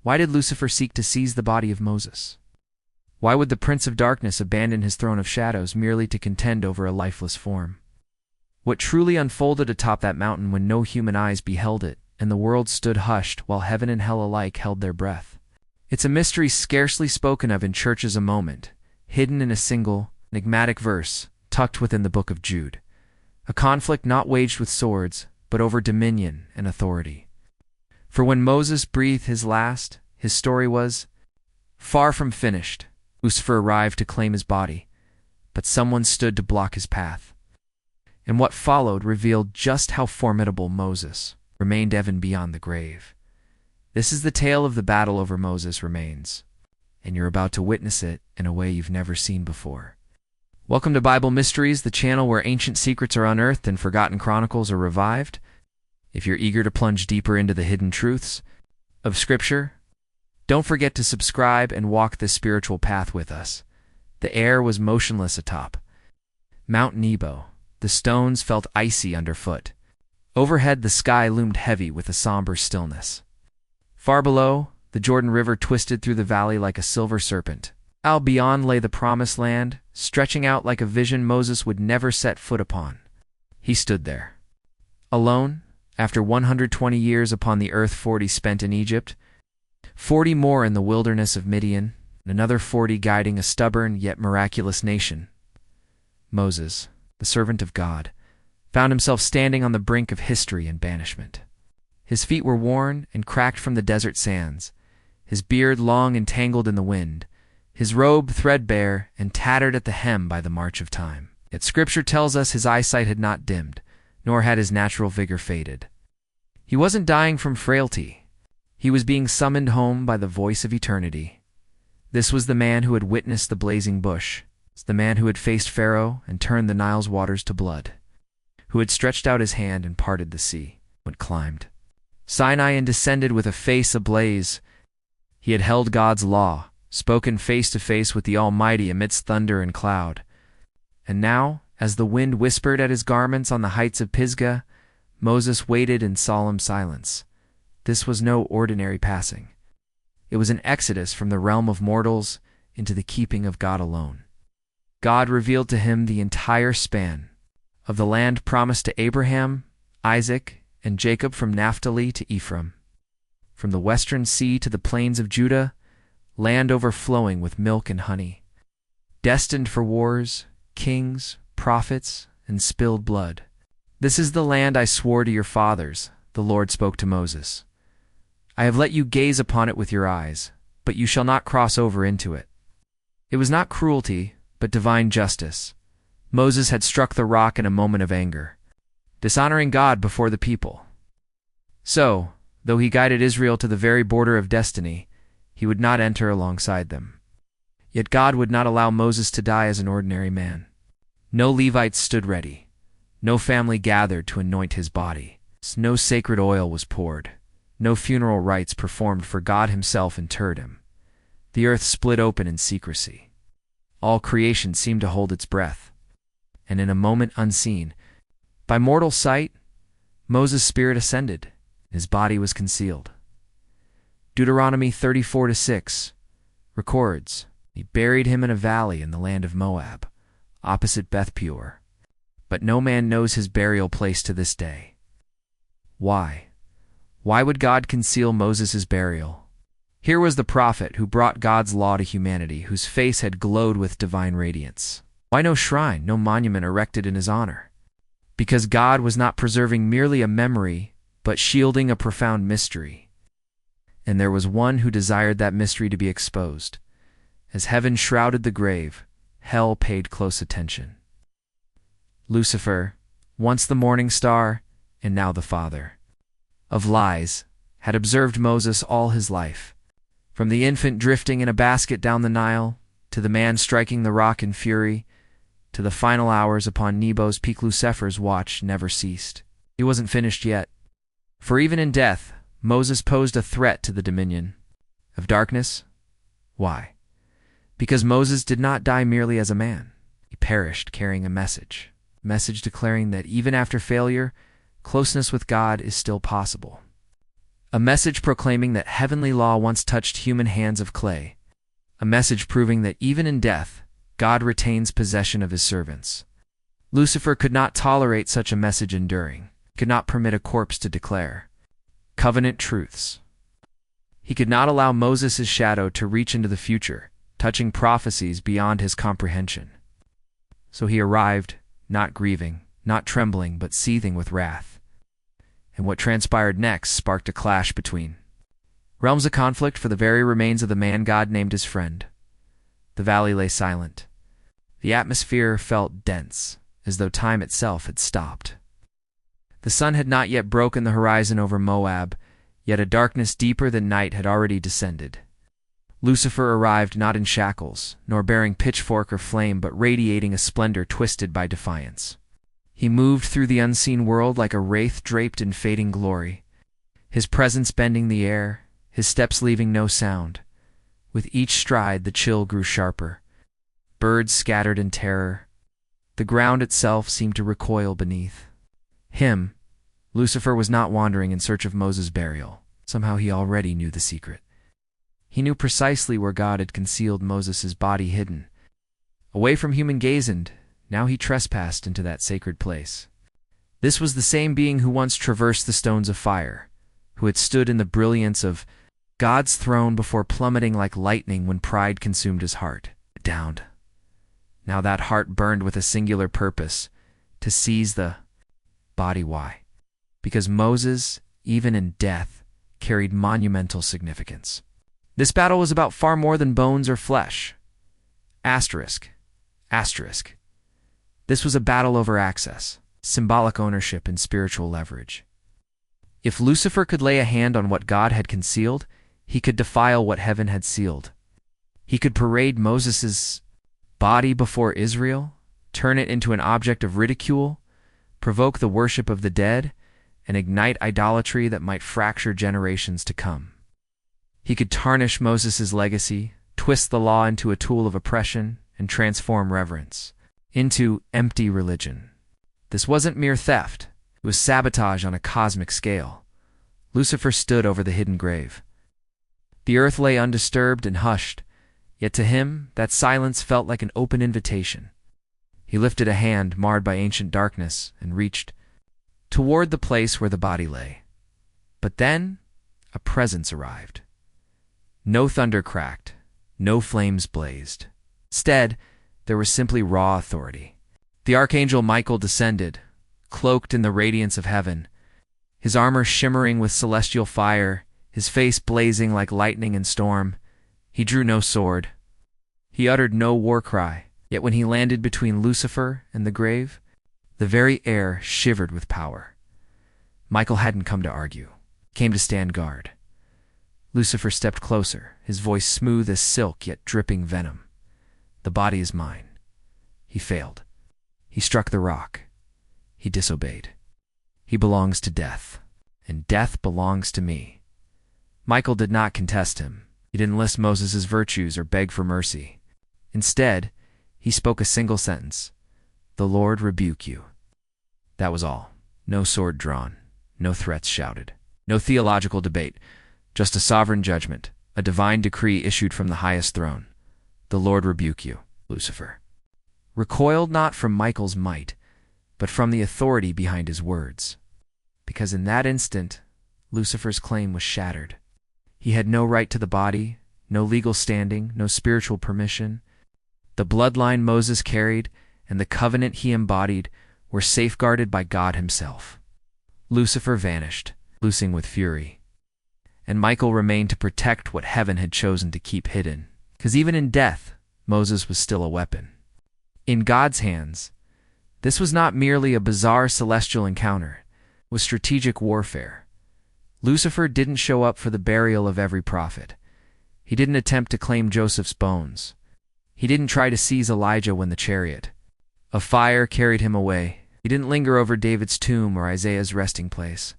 Why did Lucifer seek to seize the body of Moses? Why would the Prince of Darkness abandon his throne of shadows merely to contend over a lifeless form? What truly unfolded atop that mountain when no human eyes beheld it, and the world stood hushed while heaven and hell alike held their breath? It's a mystery scarcely spoken of in churches, a moment, hidden in a single, enigmatic verse, tucked within the Book of Jude. A conflict not waged with swords, but over dominion and authority. For when Moses breathed his last, his story was far from finished. Lucifer arrived to claim his body, but someone stood to block his path. And what followed revealed just how formidable Moses remained even beyond the grave. This is the tale of the battle over Moses' remains, and you're about to witness it in a way you've never seen before. Welcome to Bible Mysteries, the channel where ancient secrets are unearthed and forgotten chronicles are revived. If you're eager to plunge deeper into the hidden truths of Scripture, don't forget to subscribe and walk this spiritual path with us. The air was motionless atop Mount Nebo. The stones felt icy underfoot. Overhead, the sky loomed heavy with a somber stillness. Far below, the Jordan River twisted through the valley like a silver serpent. Out beyond lay the Promised Land, stretching out like a vision Moses would never set foot upon. He stood there, alone, after 120 years upon the earth, 40 spent in Egypt, 40 more in the wilderness of Midian, and another 40 guiding a stubborn yet miraculous nation. Moses, the servant of God, found himself standing on the brink of history and banishment. His feet were worn and cracked from the desert sands, his beard long and tangled in the wind, his robe threadbare and tattered at the hem by the march of time. Yet Scripture tells us his eyesight had not dimmed, nor had his natural vigor faded. He wasn't dying from frailty. He was being summoned home by the voice of eternity. This was the man who had witnessed the blazing bush, the man who had faced Pharaoh and turned the Nile's waters to blood, who had stretched out his hand and parted the sea, when climbed Sinai and descended with a face ablaze. He had held God's law, spoken face to face with the Almighty amidst thunder and cloud. And now, as the wind whispered at his garments on the heights of Pisgah, Moses waited in solemn silence. This was no ordinary passing. It was an exodus from the realm of mortals into the keeping of God alone. God revealed to him the entire span of the land promised to Abraham, Isaac, and Jacob, from Naphtali to Ephraim, from the western sea to the plains of Judah, land overflowing with milk and honey, destined for wars, kings, prophets, and spilled blood. This is the land I swore to your fathers, the Lord spoke to Moses. I have let you gaze upon it with your eyes, but you shall not cross over into it. It was not cruelty, but divine justice. Moses had struck the rock in a moment of anger, dishonoring God before the people. So, though he guided Israel to the very border of destiny, he would not enter alongside them. Yet God would not allow Moses to die as an ordinary man. No Levites stood ready. No family gathered to anoint his body. No sacred oil was poured. No funeral rites performed, for God himself interred him. The earth split open in secrecy. All creation seemed to hold its breath. And in a moment unseen, by mortal sight, Moses' spirit ascended, and his body was concealed. Deuteronomy 34:6 records, he buried him in a valley in the land of Moab, opposite Beth Peor. But no man knows his burial place to this day. Why? Why would God conceal Moses' burial? Here was the prophet who brought God's law to humanity, whose face had glowed with divine radiance. Why no shrine, no monument erected in his honor? Because God was not preserving merely a memory, but shielding a profound mystery. And there was one who desired that mystery to be exposed. As heaven shrouded the grave, hell paid close attention. Lucifer, once the morning star, and now the father of lies, had observed Moses all his life. From the infant drifting in a basket down the Nile, to the man striking the rock in fury, to the final hours upon Nebo's peak, Lucifer's watch never ceased. He wasn't finished yet. For even in death, Moses posed a threat to the dominion of darkness. Why? Because Moses did not die merely as a man. He perished carrying a message declaring that even after failure, closeness with God is still possible. A message proclaiming that heavenly law once touched human hands of clay. A message proving that even in death, God retains possession of his servants. Lucifer could not tolerate such a message enduring, could not permit a corpse to declare covenant truths. He could not allow Moses' shadow to reach into the future, touching prophecies beyond his comprehension. So he arrived, not grieving, not trembling, but seething with wrath. And what transpired next sparked a clash between realms of conflict for the very remains of the man God named his friend. The valley lay silent. The atmosphere felt dense, as though time itself had stopped. The sun had not yet broken the horizon over Moab, yet a darkness deeper than night had already descended. Lucifer arrived not in shackles, nor bearing pitchfork or flame, but radiating a splendor twisted by defiance. He moved through the unseen world like a wraith draped in fading glory, his presence bending the air, his steps leaving no sound. With each stride the chill grew sharper. Birds scattered in terror. The ground itself seemed to recoil beneath him. Lucifer was not wandering in search of Moses' burial. Somehow he already knew the secret. He knew precisely where God had concealed Moses' body hidden. Away from human gaze, and now he trespassed into that sacred place. This was the same being who once traversed the stones of fire, who had stood in the brilliance of God's throne before plummeting like lightning when pride consumed his heart. Downed. Now that heart burned with a singular purpose, to seize the body. Why? Because Moses, even in death, carried monumental significance. This battle was about far more than bones or flesh. Asterisk. Asterisk. This was a battle over access, symbolic ownership, and spiritual leverage. If Lucifer could lay a hand on what God had concealed, he could defile what heaven had sealed. He could parade Moses' body before Israel, turn it into an object of ridicule, provoke the worship of the dead, and ignite idolatry that might fracture generations to come. He could tarnish Moses' legacy, twist the law into a tool of oppression, and transform reverence into empty religion. This wasn't mere theft. It was sabotage on a cosmic scale. Lucifer stood over the hidden grave. The earth lay undisturbed and hushed, yet to him that silence felt like an open invitation. He lifted a hand marred by ancient darkness and reached toward the place where the body lay. But then a presence arrived. No thunder cracked, no flames blazed. Instead, there was simply raw authority. The Archangel Michael descended, cloaked in the radiance of heaven, his armor shimmering with celestial fire, his face blazing like lightning and storm. He drew no sword. He uttered no war cry, yet when he landed between Lucifer and the grave, the very air shivered with power. Michael hadn't come to argue, came to stand guard. Lucifer stepped closer, his voice smooth as silk yet dripping venom. The body is mine. He failed. He struck the rock. He disobeyed. He belongs to death, and death belongs to me. Michael did not contest him. He didn't list Moses' virtues or beg for mercy. Instead, he spoke a single sentence: "The Lord rebuke you." That was all. No sword drawn, no threats shouted, no theological debate, just a sovereign judgment, a divine decree issued from the highest throne. "The Lord rebuke you," Lucifer recoiled not from Michael's might, but from the authority behind his words. Because in that instant, Lucifer's claim was shattered. He had no right to the body, no legal standing, no spiritual permission. The bloodline Moses carried and the covenant he embodied were safeguarded by God himself. Lucifer vanished, loosing with fury. And Michael remained to protect what heaven had chosen to keep hidden. Because even in death, Moses was still a weapon. In God's hands, this was not merely a bizarre celestial encounter. It was strategic warfare. Lucifer didn't show up for the burial of every prophet. He didn't attempt to claim Joseph's bones. He didn't try to seize Elijah when the chariot of fire carried him away. He didn't linger over David's tomb or Isaiah's resting place.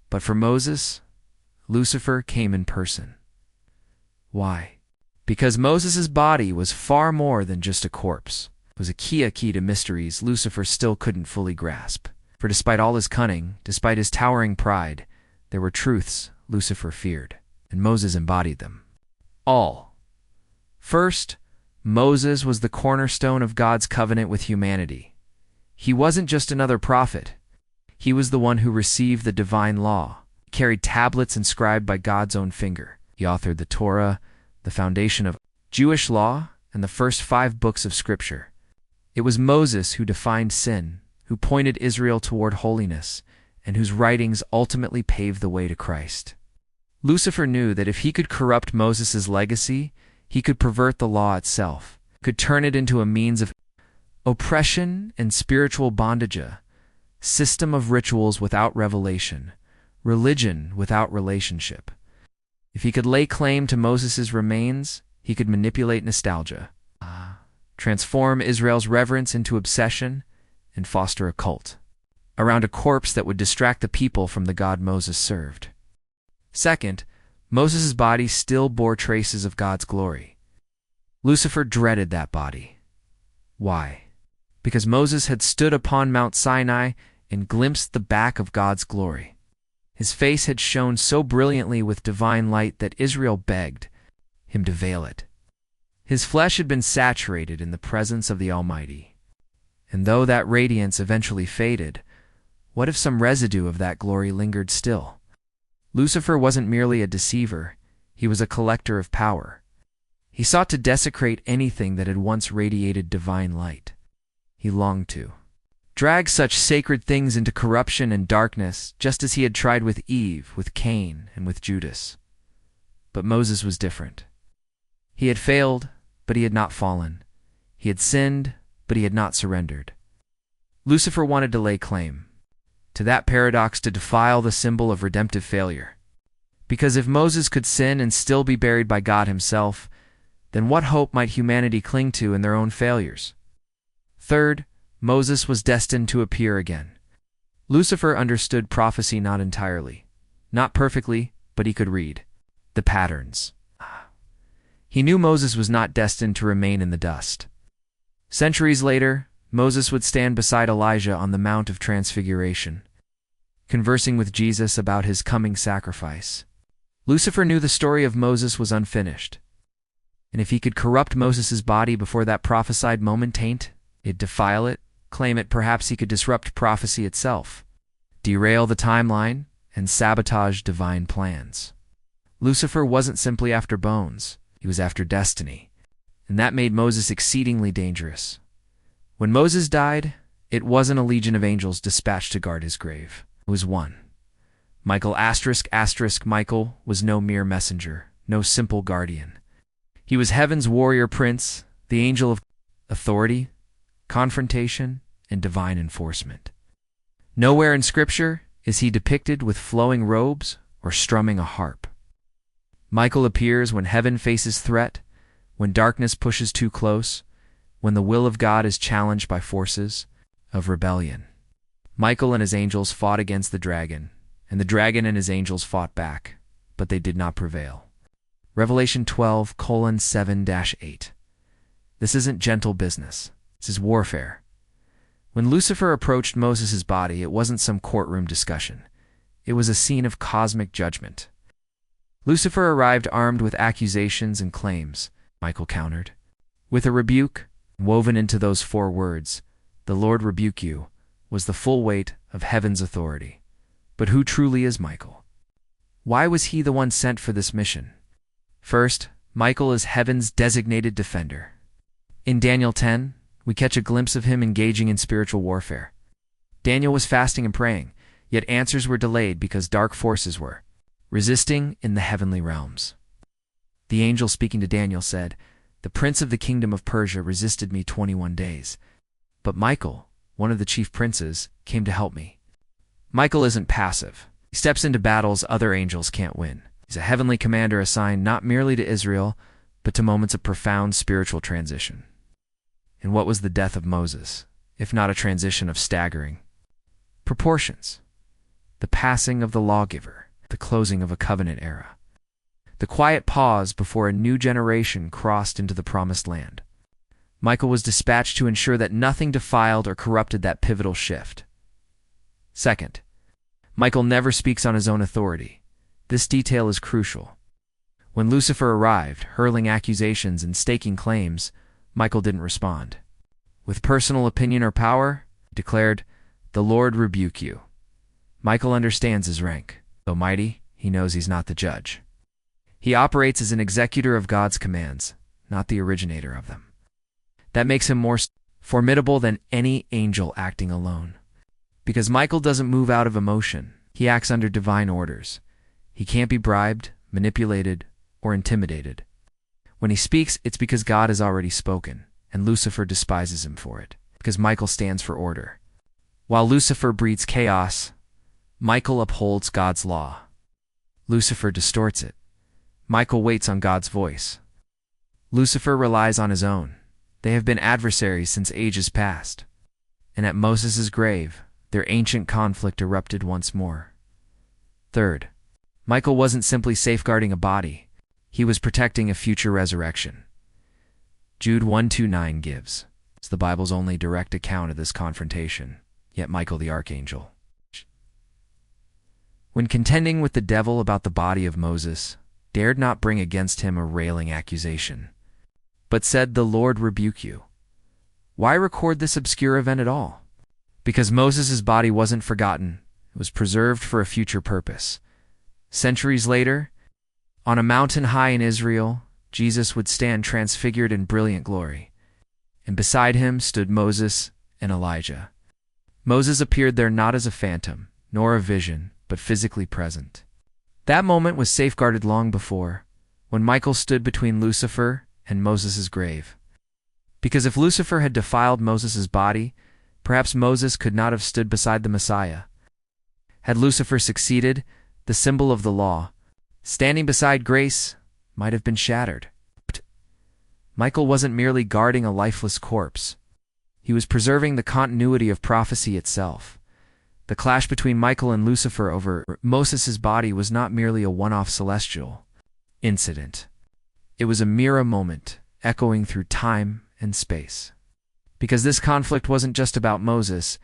But for Moses, Lucifer came in person. Why? Because Moses' body was far more than just a corpse. It was a key to mysteries Lucifer still couldn't fully grasp. For despite all his cunning, despite his towering pride, there were truths Lucifer feared, and Moses embodied them all. First, Moses was the cornerstone of God's covenant with humanity. He wasn't just another prophet. He was the one who received the divine law, carried tablets inscribed by God's own finger. He authored the Torah, the foundation of Jewish law, and the first 5 books of Scripture. It was Moses who defined sin, who pointed Israel toward holiness, and whose writings ultimately paved the way to Christ. Lucifer knew that if he could corrupt Moses' legacy, he could pervert the law itself, could turn it into a means of oppression and spiritual bondage, a system of rituals without revelation, religion without relationship. If he could lay claim to Moses' remains, he could manipulate nostalgia, transform Israel's reverence into obsession, and foster a cult around a corpse that would distract the people from the God Moses served. Second, Moses' body still bore traces of God's glory. Lucifer dreaded that body. Why? Because Moses had stood upon Mount Sinai and glimpsed the back of God's glory. His face had shone so brilliantly with divine light that Israel begged him to veil it. His flesh had been saturated in the presence of the Almighty. And though that radiance eventually faded, what if some residue of that glory lingered still? Lucifer wasn't merely a deceiver, he was a collector of power. He sought to desecrate anything that had once radiated divine light. He longed to drag such sacred things into corruption and darkness, just as he had tried with Eve, with Cain, and with Judas. But Moses was different. He had failed, but he had not fallen. He had sinned, but he had not surrendered. Lucifer wanted to lay claim to that paradox, to defile the symbol of redemptive failure. Because if Moses could sin and still be buried by God himself, then what hope might humanity cling to in their own failures? Third, Moses was destined to appear again. Lucifer understood prophecy not entirely, not perfectly, but he could read the patterns. He knew Moses was not destined to remain in the dust. Centuries later, Moses would stand beside Elijah on the Mount of Transfiguration, conversing with Jesus about his coming sacrifice. Lucifer knew the story of Moses was unfinished, and if he could corrupt Moses' body before that prophesied moment, taint it, defile it, claim it, perhaps he could disrupt prophecy itself, derail the timeline, and sabotage divine plans. Lucifer wasn't simply after bones, he was after destiny, and that made Moses exceedingly dangerous. When Moses died, it wasn't a legion of angels dispatched to guard his grave. It was one. Michael Michael was no mere messenger, no simple guardian. He was heaven's warrior prince, the angel of authority, confrontation, and divine enforcement. Nowhere in Scripture is he depicted with flowing robes or strumming a harp. Michael appears when heaven faces threat, when darkness pushes too close, when the will of God is challenged by forces of rebellion. Michael and his angels fought against the dragon, and the dragon and his angels fought back, but they did not prevail. Revelation 12:7-8. This isn't gentle business. This is warfare. When Lucifer approached Moses' body, it wasn't some courtroom discussion. It was a scene of cosmic judgment. Lucifer arrived armed with accusations and claims, Michael countered, with a rebuke woven into those 4 words, "The Lord rebuke you," was the full weight of heaven's authority. But who truly is Michael? Why was he the one sent for this mission? First, Michael is heaven's designated defender. In Daniel 10, we catch a glimpse of him engaging in spiritual warfare. Daniel was fasting and praying, yet answers were delayed because dark forces were resisting in the heavenly realms. The angel speaking to Daniel said, "The prince of the kingdom of Persia resisted me 21 days. But Michael, one of the chief princes, came to help me." Michael isn't passive. He steps into battles other angels can't win. He's a heavenly commander assigned not merely to Israel, but to moments of profound spiritual transition. And what was the death of Moses, if not a transition of staggering proportions? The passing of the lawgiver, the closing of a covenant era, the quiet pause before a new generation crossed into the promised land. Michael was dispatched to ensure that nothing defiled or corrupted that pivotal shift. Second, Michael never speaks on his own authority. This detail is crucial. When Lucifer arrived, hurling accusations and staking claims, Michael didn't respond. With personal opinion or power, he declared, "The Lord rebuke you." Michael understands his rank. Though mighty, he knows he's not the judge. He operates as an executor of God's commands, not the originator of them. That makes him more formidable than any angel acting alone. Because Michael doesn't move out of emotion, he acts under divine orders. He can't be bribed, manipulated, or intimidated. When he speaks, it's because God has already spoken, and Lucifer despises him for it, because Michael stands for order. While Lucifer breeds chaos, Michael upholds God's law. Lucifer distorts it. Michael waits on God's voice. Lucifer relies on his own. They have been adversaries since ages past. And at Moses' grave, their ancient conflict erupted once more. Third, Michael wasn't simply safeguarding a body. He was protecting a future resurrection. Jude 1:2-9 gives. It's the Bible's only direct account of this confrontation, yet Michael the Archangel. When contending with the devil about the body of Moses, dared not bring against him a railing accusation, but said, "The Lord rebuke you." Why record this obscure event at all? Because Moses' body wasn't forgotten. It was preserved for a future purpose. Centuries later, on a mountain high in Israel, Jesus would stand transfigured in brilliant glory, and beside him stood Moses and Elijah. Moses appeared there not as a phantom, nor a vision, but physically present. That moment was safeguarded long before, when Michael stood between Lucifer and Moses' grave. Because if Lucifer had defiled Moses' body, perhaps Moses could not have stood beside the Messiah. Had Lucifer succeeded, the symbol of the law, standing beside grace, might have been shattered. But Michael wasn't merely guarding a lifeless corpse. He was preserving the continuity of prophecy itself. The clash between Michael and Lucifer over Moses' body was not merely a one-off celestial incident. It was a mirror moment, echoing through time and space. Because this conflict wasn't just about Moses,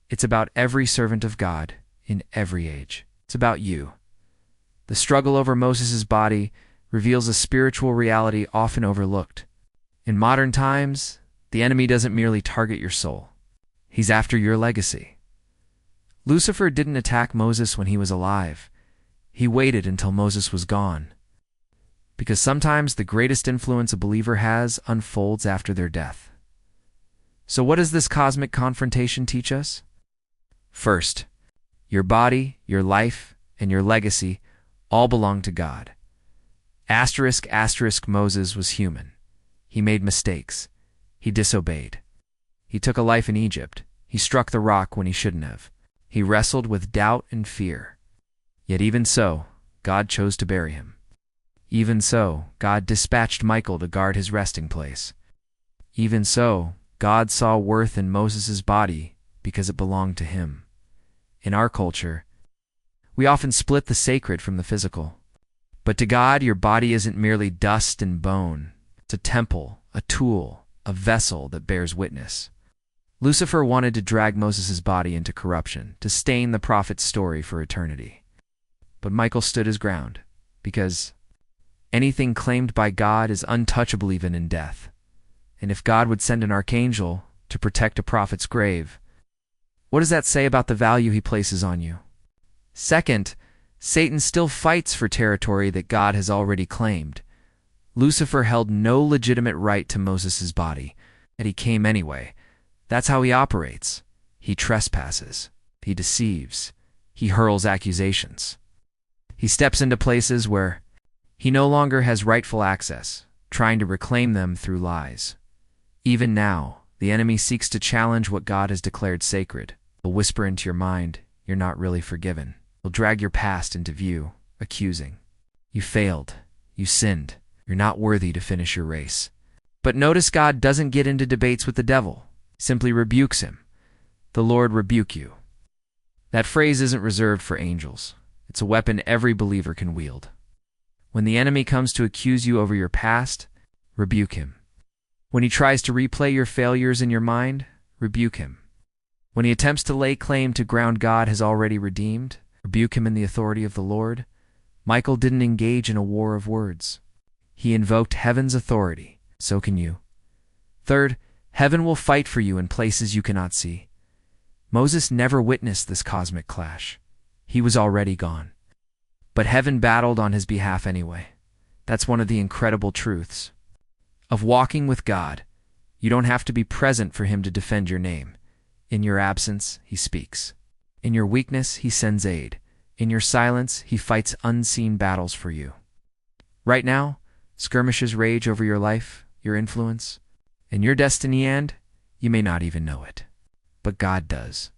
it's about every servant of God in every age. It's about you. The struggle over Moses' body reveals a spiritual reality often overlooked. In modern times, the enemy doesn't merely target your soul. He's after your legacy. Lucifer didn't attack Moses when he was alive. He waited until Moses was gone. Because sometimes the greatest influence a believer has unfolds after their death. So what does this cosmic confrontation teach us? First, your body, your life, and your legacy all belong to God. Moses was human. He made mistakes. He disobeyed. He took a life in Egypt. He struck the rock when he shouldn't have. He wrestled with doubt and fear. Yet even so, God chose to bury him. Even so, God dispatched Michael to guard his resting place. Even so, God saw worth in Moses' body because it belonged to him. In our culture, we often split the sacred from the physical. But to God, your body isn't merely dust and bone. It's a temple, a tool, a vessel that bears witness. Lucifer wanted to drag Moses' body into corruption, to stain the prophet's story for eternity. But Michael stood his ground, because anything claimed by God is untouchable even in death. And if God would send an archangel to protect a prophet's grave, what does that say about the value he places on you? Second, Satan still fights for territory that God has already claimed. Lucifer held no legitimate right to Moses' body, and he came anyway. That's how he operates. He trespasses. He deceives. He hurls accusations. He steps into places where he no longer has rightful access, trying to reclaim them through lies. Even now, the enemy seeks to challenge what God has declared sacred. He'll whisper into your mind, "You're not really forgiven." He'll drag your past into view, accusing. "You failed. You sinned. You're not worthy to finish your race." But notice God doesn't get into debates with the devil. He simply rebukes him. "The Lord rebuke you." That phrase isn't reserved for angels. It's a weapon every believer can wield. When the enemy comes to accuse you over your past, rebuke him. When he tries to replay your failures in your mind, rebuke him. When he attempts to lay claim to ground God has already redeemed, rebuke him in the authority of the Lord. Michael didn't engage in a war of words. He invoked heaven's authority. So can you. Third, heaven will fight for you in places you cannot see. Moses never witnessed this cosmic clash. He was already gone. But heaven battled on his behalf anyway. That's one of the incredible truths of walking with God. You don't have to be present for him to defend your name. In your absence, he speaks. In your weakness, he sends aid. In your silence, he fights unseen battles for you. Right now, skirmishes rage over your life, your influence, and your destiny, and you may not even know it. But God does.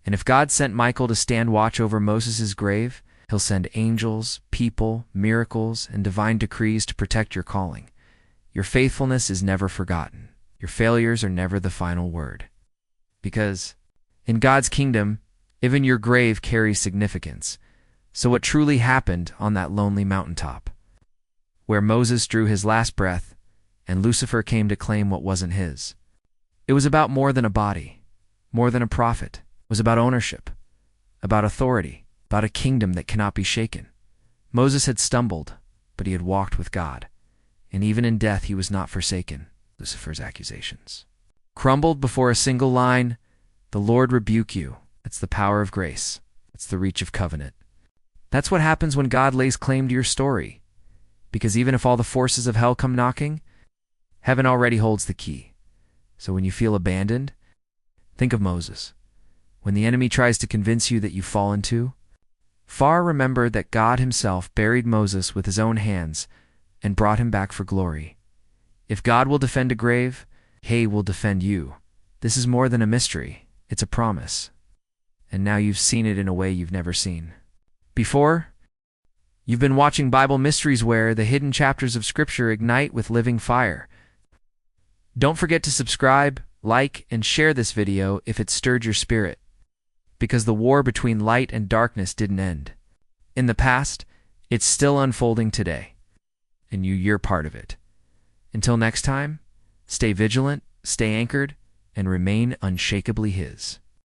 And if God sent Michael to stand watch over Moses' grave, he'll send angels, people, miracles, and divine decrees to protect your calling. Your faithfulness is never forgotten. Your failures are never the final word. Because in God's kingdom, even your grave carries significance. So what truly happened on that lonely mountaintop, where Moses drew his last breath and Lucifer came to claim what wasn't his? It was about more than a body, more than a prophet. It was about ownership, about authority, about a kingdom that cannot be shaken. Moses had stumbled, but he had walked with God. And even in death he was not forsaken. Lucifer's accusations crumbled before a single line, "The Lord rebuke you." That's the power of grace. That's the reach of covenant. That's what happens when God lays claim to your story. Because even if all the forces of hell come knocking, heaven already holds the key. So when you feel abandoned, think of Moses. When the enemy tries to convince you that you've fallen too far, remember that God himself buried Moses with his own hands and brought him back for glory. If God will defend a grave, he will defend you. This is more than a mystery. It's a promise. And now you've seen it in a way you've never seen before. You've been watching Bible Mysteries, where the hidden chapters of Scripture ignite with living fire. Don't forget to subscribe, like, and share this video if it stirred your spirit. Because the war between light and darkness didn't end in the past, it's still unfolding today. And you're part of it. Until next time, stay vigilant, stay anchored, and remain unshakably His.